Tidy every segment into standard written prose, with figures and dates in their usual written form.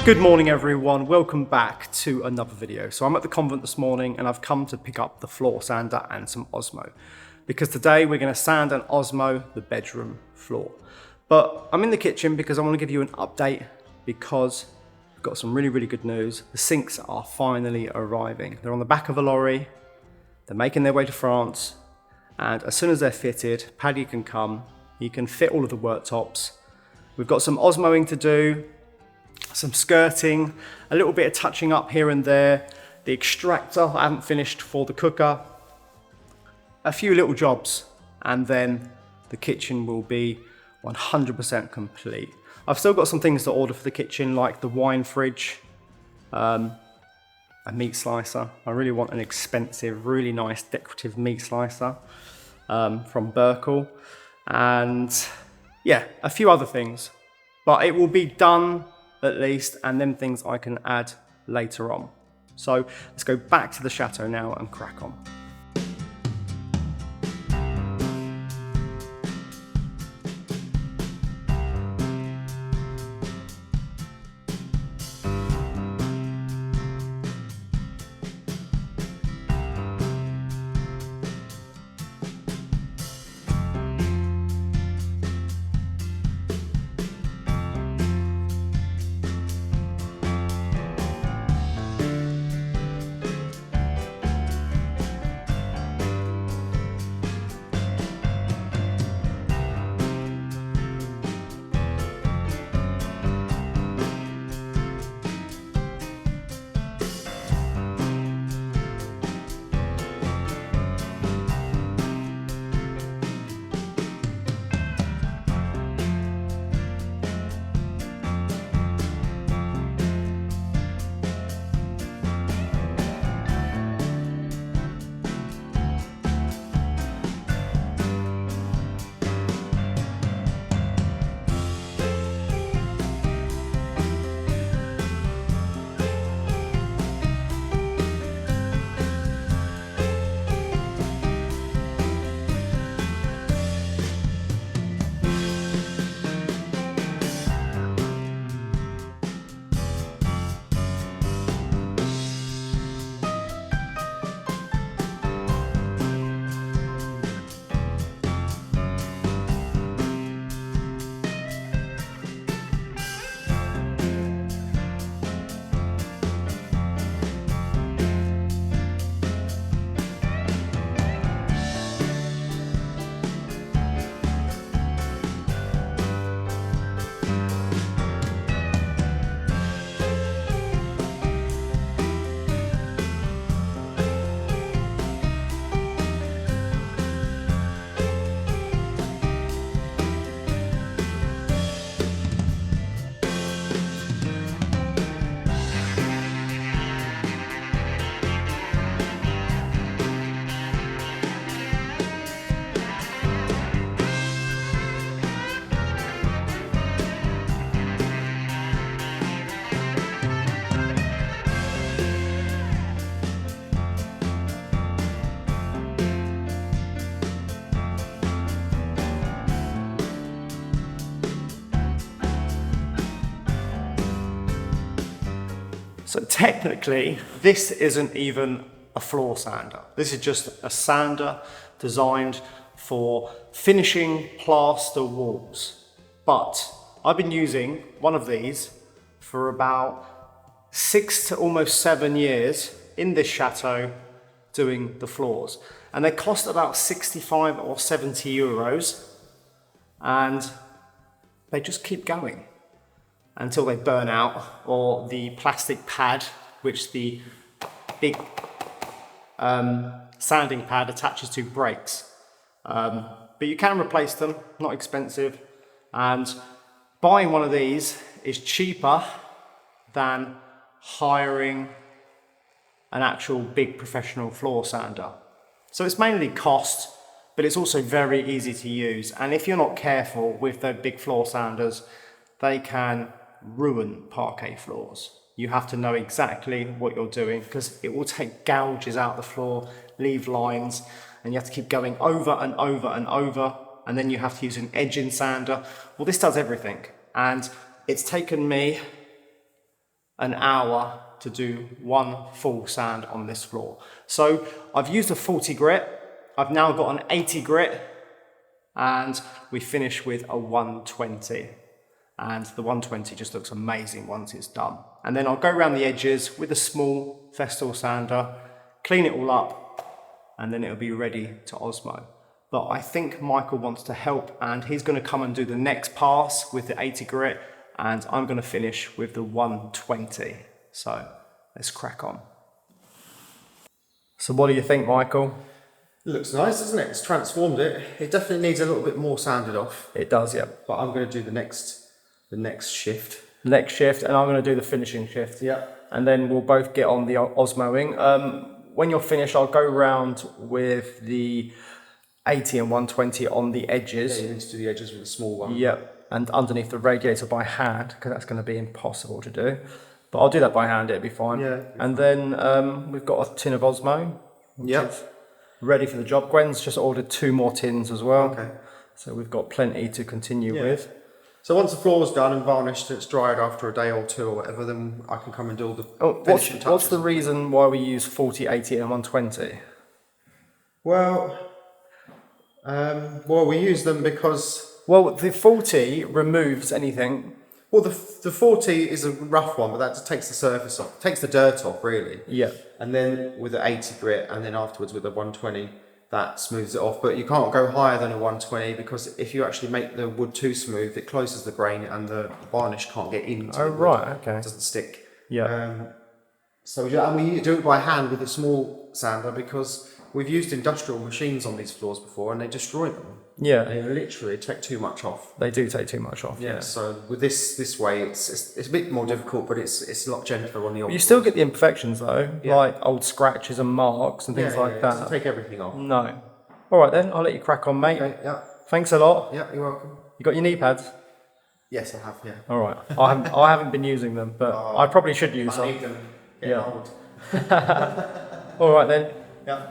Good morning everyone, welcome back to another video. So I'm at the convent this morning and I've come to pick up the floor sander and some Osmo because today we're going to sand and Osmo the bedroom floor. But I'm in the kitchen because I want to give you an update because we've got some really good news. The sinks are finally arriving. They're on the back of a lorry, they're making their way to France, and as soon as they're fitted, Paddy can come, he can fit all of the worktops. We've got some Osmoing to do, some skirting, a little bit of touching up here and there, the extractor I haven't finished for the cooker, a few little jobs, and then the kitchen will be 100% complete. I've still got some things to order for the kitchen, like the wine fridge, a meat slicer. I really want an expensive, really nice decorative meat slicer from Barton, and yeah, a few other things, but it will be done at least, and then things I can add later on. So let's go back to the chateau now and crack on. So technically, this isn't even a floor sander. This is just a sander designed for finishing plaster walls. But I've been using one of these for about 6 to almost 7 years in this chateau doing the floors. And they cost about 65 or 70 euros. And they just keep going until they burn out, or the plastic pad, which the big sanding pad attaches to, breaks. But you can replace them, not expensive, and buying one of these is cheaper than hiring an actual big professional floor sander. So it's mainly cost, but it's also very easy to use. And if you're not careful with the big floor sanders, they can ruin parquet floors. You have to know exactly what you're doing because it will take gouges out the floor, leave lines, and you have to keep going over and over and over, and then you have to use an edging sander. Well, this does everything, and it's taken me an hour to do one full sand on this floor. So I've used a 40 grit, I've now got an 80 grit, and we finish with a 120. And the 120 just looks amazing once it's done. And then I'll go around the edges with a small Festool sander, clean it all up, and then it'll be ready to Osmo. But I think Michael wants to help, and he's going to come and do the next pass with the 80 grit, and I'm going to finish with the 120. So let's crack on. So what do you think, Michael? It looks nice, doesn't it? It's transformed it. It definitely needs a little bit more sanded off. It does, yeah. But I'm going to do the next shift. Next shift, and I'm going to do the finishing shift. Yeah. And then we'll both get on the Osmoing. When you're finished, I'll go round with the 80 and 120 on the edges. Yeah, you need to do the edges with a small one. Yep, and underneath the radiator by hand, because that's going to be impossible to do. But I'll do that by hand, it'll be fine. Yeah. And then we've got a tin of Osmo. Yep. Ready for the job. Gwen's just ordered 2 more tins as well. Okay. So we've got plenty to continue with. So once the floor's done and varnished, it's dried after a day or 2 or whatever, then I can come and do all the finishing touches. What's the reason why we use 40, 80 and 120? Well, we use them because... Well, the 40 removes anything. Well, the 40 is a rough one, but that just takes the surface off, takes the dirt off, really. Yeah. And then with the 80 grit, and then afterwards with the 120, that smooths it off. But you can't go higher than a 120 because if you actually make the wood too smooth, it closes the grain and the varnish can't get into the wood. Right, okay. It doesn't stick. Yeah. So we do it by hand with a small sander because we've used industrial machines on these floors before and they destroy them. Yeah. They literally take too much off. They do take too much off. Yeah. So with this way, it's a bit more difficult, but it's a lot gentler on the old. You still get the imperfections though, like old scratches and marks and things like that. It doesn't take everything off. No. All right then, I'll let you crack on, mate. Okay, yeah. Thanks a lot. Yeah, you're welcome. You got your knee pads? Yes, I have. Yeah. All right. I haven't been using them, but I probably should use I them. need them. Getting old. All right then. Yeah.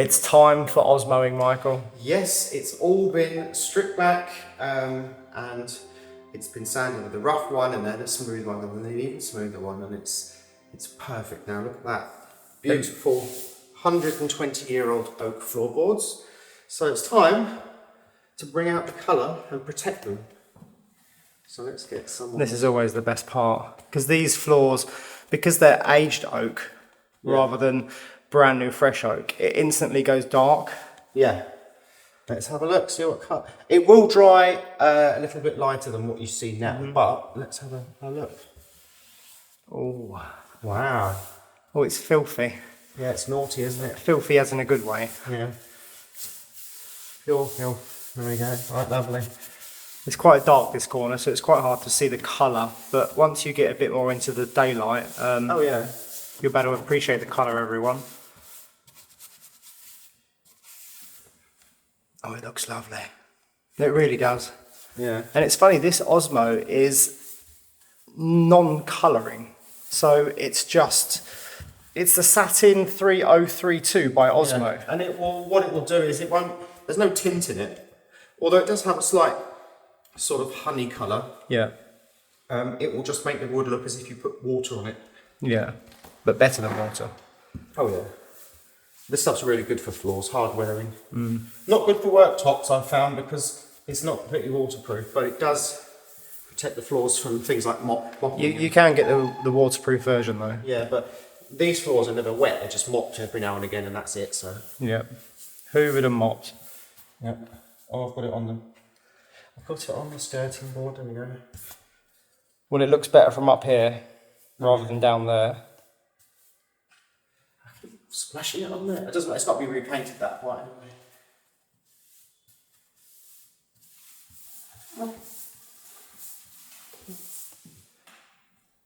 It's time for Osmoing, Michael. Yes, it's all been stripped back and it's been sanded with a rough one and then a smooth one and then an even smoother one, and it's perfect now. Look at that. Beautiful. 120-year-old oak floorboards. So it's time to bring out the colour and protect them. So let's get some. This is always the best part, because these floors, because they're aged oak rather than brand new fresh oak, it instantly goes dark. Yeah. Let's have a look, see what colour. It will dry a little bit lighter than what you see now, but let's have a look. Oh, Wow. oh, it's filthy. Yeah, it's naughty, isn't it? Filthy as in a good way. Yeah. Pure filth. There we go. Right, lovely. It's quite dark, this corner, so it's quite hard to see the colour, but once you get a bit more into the daylight, Oh yeah. you'll be able to appreciate the colour, everyone. Oh, it looks lovely. It really does. Yeah. And it's funny, this Osmo is non-colouring. So it's the Satin 3032 by Osmo. Yeah. And what it will do is there's no tint in it. Although it does have a slight sort of honey colour. Yeah. It will just make the wood look as if you put water on it. Yeah. But better than water. Oh yeah. This stuff's really good for floors, hard wearing. Not good for worktops, I've found, because it's not completely waterproof, but it does protect the floors from things like mopping. You can get the waterproof version though. Yeah, but these floors are never wet, they're just mopped every now and again, and that's it, so. Yeah. Hoovered and mopped. Yep. Oh, I've got it on the skirting board, there we go. Well, it looks better from up here rather than down there. Splashing it on there. It's got to be repainted that white anyway.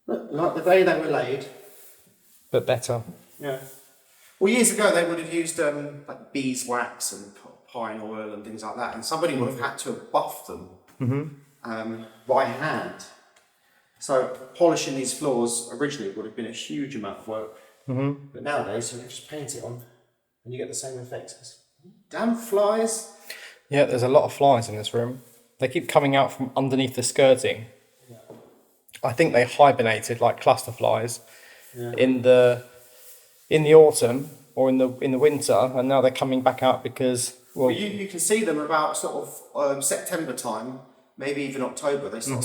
Look, like the day they were laid. But better. Yeah. Well, years ago they would have used like beeswax and pine oil and things like that, and somebody would have had to have buffed them by hand. So polishing these floors originally would have been a huge amount of work. But nowadays you can just paint it on and you get the same effects. Damn flies! Yeah, there's a lot of flies in this room. They keep coming out from underneath the skirting. Yeah. I think they hibernated like cluster flies Yeah. in the autumn or in the winter, and now they're coming back out because Well, you can see them about sort of September time, maybe even October. They start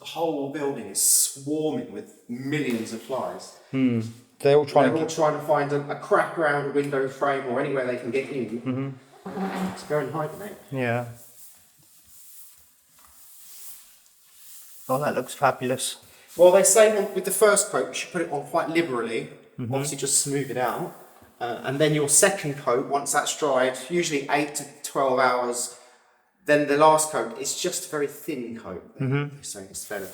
the whole building is swarming with millions of flies. they're all trying to find a crack around a window frame or anywhere they can get in to go and hibernate. Yeah. Oh, that looks fabulous. Well, they say with the first coat you should put it on quite liberally, obviously just smooth it out, and then your second coat, once that's dried, usually 8 to 12 hours, then the last coat is just a very thin coat. So it's better.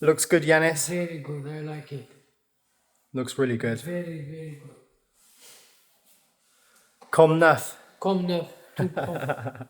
Looks good, Yanis. Very good, I like it. Looks really good. Very, very good. Comme neuf. Comme neuf, tout propre.